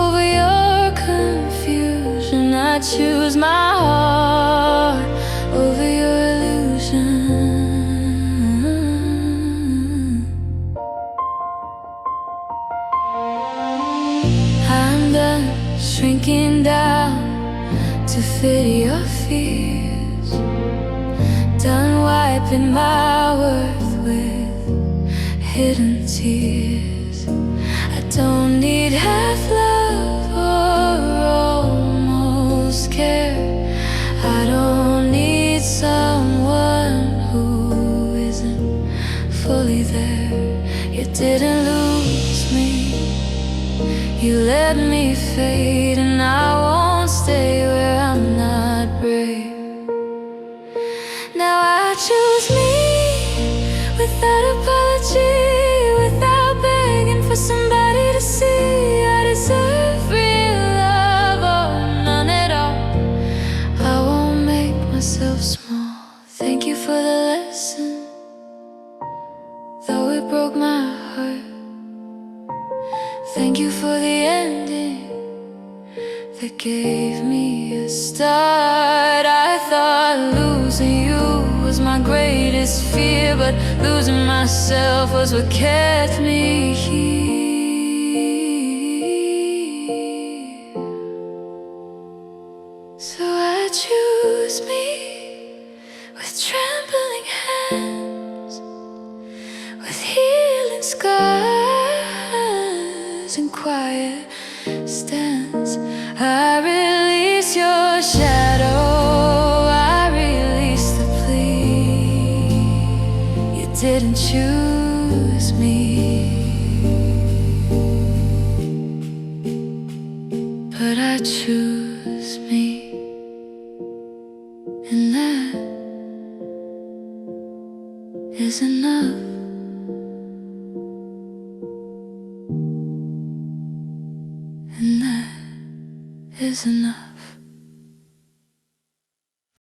over your confusion. I choose my heart over your illusion. I'm done shrinking down to fit your fears, done wiping my worth with hidden tears. I don't need half love or almost care. I don't need someone who isn't fully there. You didn't lose me, you let me fade, and I won't stay where I'm not brave. Now I choose me, without apology, without begging for somebody to see. I deserve real love or none at all. I won't make myself small. Thank you for the lesson, though it broke my heart. Thank you for the ending that gave me a start. I thought losing you was my greatest fear, but losing myself was what kept me here. So I choose me, with trembling hands, with healing scars and quiet stands. I release your shadow, I release the plea. You didn't choose me, but I choose me, and that is enough. And that is enough.